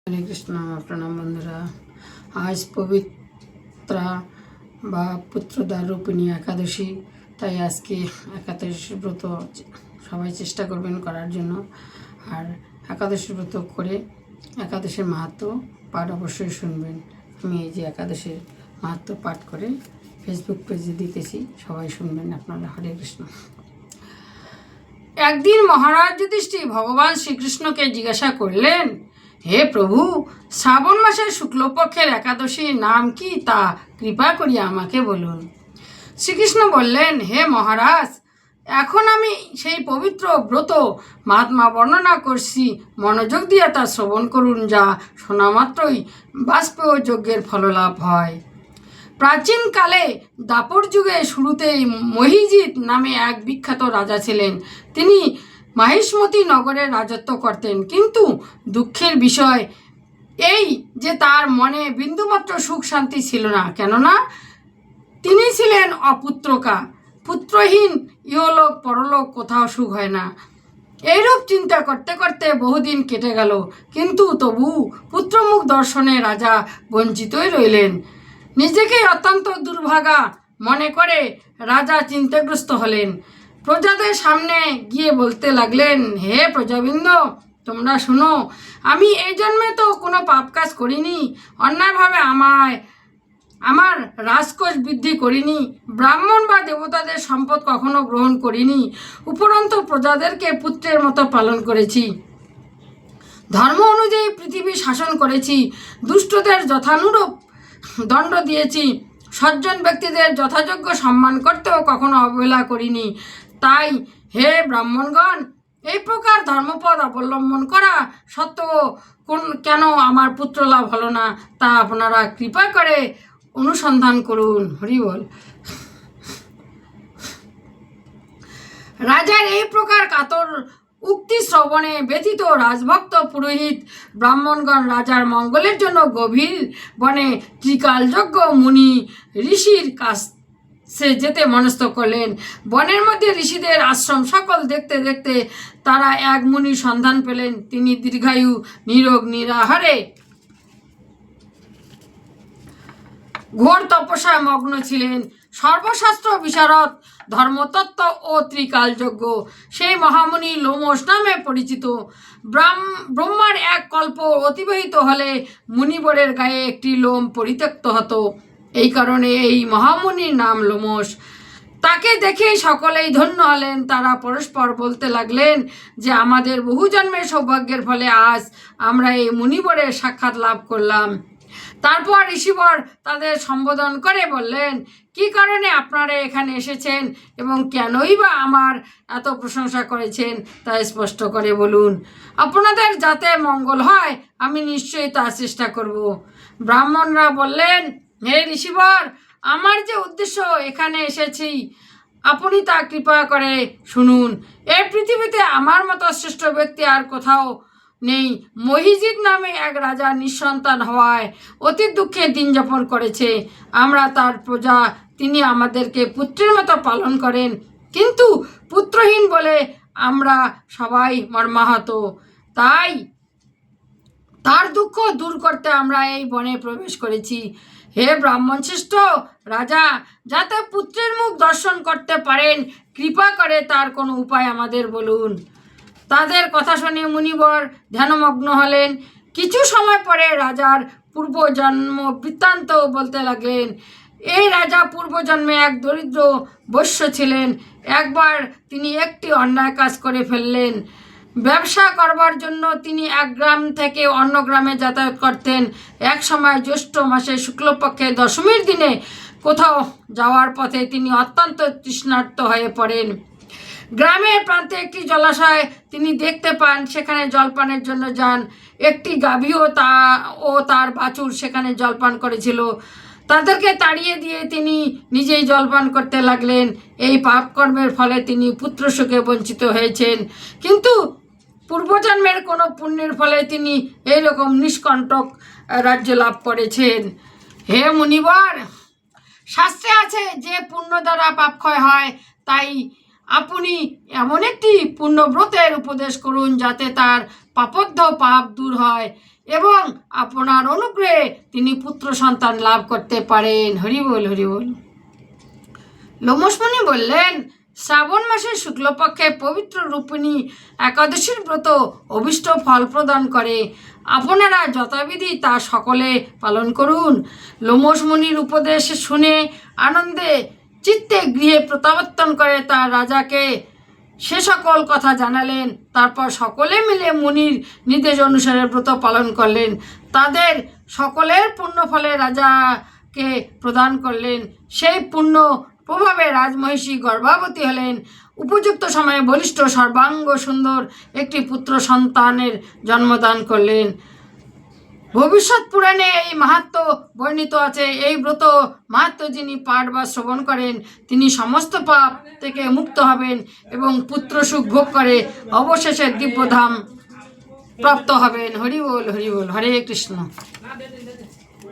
হরে কৃষ্ণ। প্রণাম বন্ধুরা। আজ পবিত্রা বা পুত্রদার রূপিণী একাদশী, তাই আজকে একাদশী ব্রত সবাই চেষ্টা করবেন করার জন্য। আর একাদশী ব্রত করে একাদশীর মাহাত্ম্য পাঠ অবশ্যই শুনবেন। আমি এই যে একাদশীর মাহাত্ম্য পাঠ করে ফেসবুক পেজে দিতেছি, সবাই শুনবেন আপনারা। হরে কৃষ্ণ। একদিন মহারাজ যুধিষ্ঠির ভগবান শ্রীকৃষ্ণকে জিজ্ঞাসা করলেন, হে প্রভু, শ্রাবণ মাসের শুক্লপক্ষের একাদশীর নাম কি তা কৃপা করিয়া আমাকে বলুন। শ্রীকৃষ্ণ বললেন, হে মহারাজ, এখন আমি সেই পবিত্র ব্রত মহাত্মা বর্ণনা করছি, মনোযোগ দিয়ে তা শ্রবণ করুন, যা শোনা মাত্রই বাষ্পেয় যজ্ঞের ফললাভ হয়। প্রাচীনকালে দাপর যুগে শুরুতেই মহিজিৎ নামে এক বিখ্যাত রাজা ছিলেন। তিনি মাহিষ্মতি নগরে রাজত্ব করতেন, কিন্তু দুঃখের বিষয় এই যে তার মনে বিন্দুমাত্র সুখ শান্তি ছিল না, কেননা তিনি ছিলেন অপুত্রকা। পুত্রহীন ইহলোক পরলোক কোথাও সুখ হয় না। এইরূপ চিন্তা করতে করতে বহুদিন কেটে গেল, কিন্তু তবু পুত্রমুখ দর্শনে রাজা বঞ্চিতই রইলেন। নিজেকেই অত্যন্ত দুর্ভাগা মনে করে রাজা চিন্তাগ্রস্ত হলেন। প্রজাদের সামনে গিয়ে বলতে লাগলেন, হে প্রজাবৃন্দ, তোমরা শোনো, আমি এই জন্মে তো কোনো পাপ কাজ করিনি, অন্যায়ভাবে আমার রাজকোষ বৃদ্ধি করিনি, ব্রাহ্মণ বা দেবতাদের সম্পদ কখনো গ্রহণ করিনি, উপরন্তু প্রজাদেরকে পুত্রের মতো পালন করেছি, ধর্ম অনুযায়ী পৃথিবী শাসন করেছি, দুষ্টদের যথানুরূপ দণ্ড দিয়েছি, সজ্জন ব্যক্তিদের যথাযোগ্য সম্মান করতেও কখনো অবহেলা করিনি। তাই হে ব্রাহ্মণগণ, এই প্রকার ধর্মপদ অবলম্বন করা সত্ত্বেও কেন আমার পুত্র লাভ হলো না, তা আপনারা কৃপা করে অনুসন্ধান করুন। হরি বল। রাজার এই প্রকার কাতর উক্তি শ্রবণে ব্যথিত রাজভক্ত পুরোহিত ব্রাহ্মণগণ রাজার মঙ্গলের জন্য গভীর বনে ত্রিকালযজ্ঞ মুনি ঋষির কাছে যেতে মনস্থ করলেন। বনের মধ্যে ঋষিদের আশ্রম সকল দেখতে দেখতে তারা এক মুনির সন্ধান পেলেন। তিনি দীর্ঘায়ু, নিরোগ, নিরাহারে ঘোর তপস্যায় মগ্ন ছিলেন। সর্বশাস্ত্র বিশারদ, ধর্মতত্ত্ব ও ত্রিকালযজ্ঞ সেই মহামুনি লোমশ নামে পরিচিত। ব্রহ্মার এক কল্প অতিবাহিত হলে মুনিবরের গায়ে একটি লোম পরিত্যক্ত হতো, এই কারণে এই মহামুনির নাম লোমশ। তাকে দেখেই সকলেই ধন্য হলেন। তারা পরস্পর বলতে লাগলেন যে আমাদের বহু জন্মের সৌভাগ্যের ফলে আজ আমরা এই মুনিবরের সাক্ষাৎ লাভ করলাম। তারপর ঋষিবর তাদের সম্বোধন করে বললেন, কি কারণে আপনারা এখানে এসেছেন এবং কেনই বা আমার এত প্রশংসা করেছেন তা স্পষ্ট করে বলুন। আপনাদের যাতে মঙ্গল হয় আমি নিশ্চয়ই তা চেষ্টা করব। ব্রাহ্মণরা বললেন, হে ঋষিবর, আমার যে উদ্দেশ্য এখানে এসেছি আপনি তা কৃপা করে শুনুন। এই পৃথিবীতে আমার মতো শ্রেষ্ঠ ব্যক্তি আর কোথাও নেই। মহিজিৎ নামে এক রাজা নিঃসন্তান হওয়ায় অতি দুঃখে দিন যাপন করেছে। আমরা তার প্রজা, তিনি আমাদেরকে পুত্রের মতো পালন করেন, কিন্তু পুত্রহীন বলে আমরা সবাই মর্মাহত। তাই তার দুঃখ দূর করতে আমরা এই বনে প্রবেশ করেছি। হে ব্রাহ্মণ শ্রেষ্ঠ রাজা, যাতে পুত্রের মুখ দর্শন করতে পারেন, কৃপা করে তার কোনো উপায় আমাদের বলুন। তাদের কথা শুনে মুনিবর ধ্যানমগ্ন হলেন। কিছু সময় পরে রাজার পূর্বজন্ম বৃত্তান্ত বলতে লাগলেন। এই রাজা পূর্বজন্মে এক দরিদ্র বৈশ্য ছিলেন। একবার তিনি একটি অন্যায় কাজ করে ফেললেন। ব্যবসা করবার জন্য তিনি এক গ্রাম থেকে অন্য গ্রামে যাতায়াত করতেন। এক সময় জ্যৈষ্ঠ মাসের শুক্লপক্ষে দশমীর দিনে কোথাও যাওয়ার পথে তিনি অত্যন্ত তৃষ্ণার্ত হয়ে পড়েন। গ্রামের প্রান্তে একটি জলাশয় তিনি দেখতে পান, সেখানে জলপানের জন্য যান। একটি গাভী ও তার বাছুর সেখানে জলপান করেছিল। তাদেরকে তাড়িয়ে দিয়ে তিনি নিজেই জলপান করতে লাগলেন। এই পাপকর্মের ফলে তিনি পুত্র সুখে বঞ্চিত হয়েছেন, কিন্তু পূর্বজন্মের কোনো পুণ্যের ফলে তিনি এইরকম নিষ্কণ্টক রাজ্য লাভ করেছেন। হে মুনিবর, শাস্ত্রে আছে যে পুণ্য দ্বারা পাপ ক্ষয় হয়, তাই আপনি এমন একটি পুণ্যব্রতের উপদেশ করুন যাতে তার পাপোদ্ধ পাপ দূর হয়। এবং আপনার অনুগ্রহে তিনি পুত্র সন্তান লাভ করতে পারেন। হরি বল, হরি বল। লোমশ মুনি বললেন, শ্রাবণ মাসের শুক্লপক্ষে পবিত্র রূপিণী একাদশীর ব্রত অভীষ্ট ফল প্রদান করে। আপনারা যথাবিধি তা সকলে পালন করুন। লোমশ মুনির উপদেশ শুনে আনন্দে চিত্তে গৃহে প্রত্যাবর্তন করে তার রাজাকে সে সকল কথা জানালেন। তারপর সকলে মিলে মুনির নির্দেশ অনুসারে ব্রত পালন করলেন। তাদের সকলের পুণ্য ফলে রাজাকে প্রদান করলেন। সেই পুণ্য প্রভাবে রাজমহিষী গর্ভবতী হলেন। উপযুক্ত সময়ে বলিষ্ঠ সর্বাঙ্গ সুন্দর একটি পুত্র সন্তানের জন্মদান করলেন। ভবিষ্যৎ পুরাণে এই মাহাত্ম্য বর্ণিত আছে। এই ব্রত মাহাত্ম্য যিনি পাঠ বা শ্রবণ করেন তিনি সমস্ত পাপ থেকে মুক্ত হবেন এবং পুত্র সুখ ভোগ করে অবশেষে দিব্যধাম প্রাপ্ত হবেন। হরি বল, হরি বল। হরে কৃষ্ণ।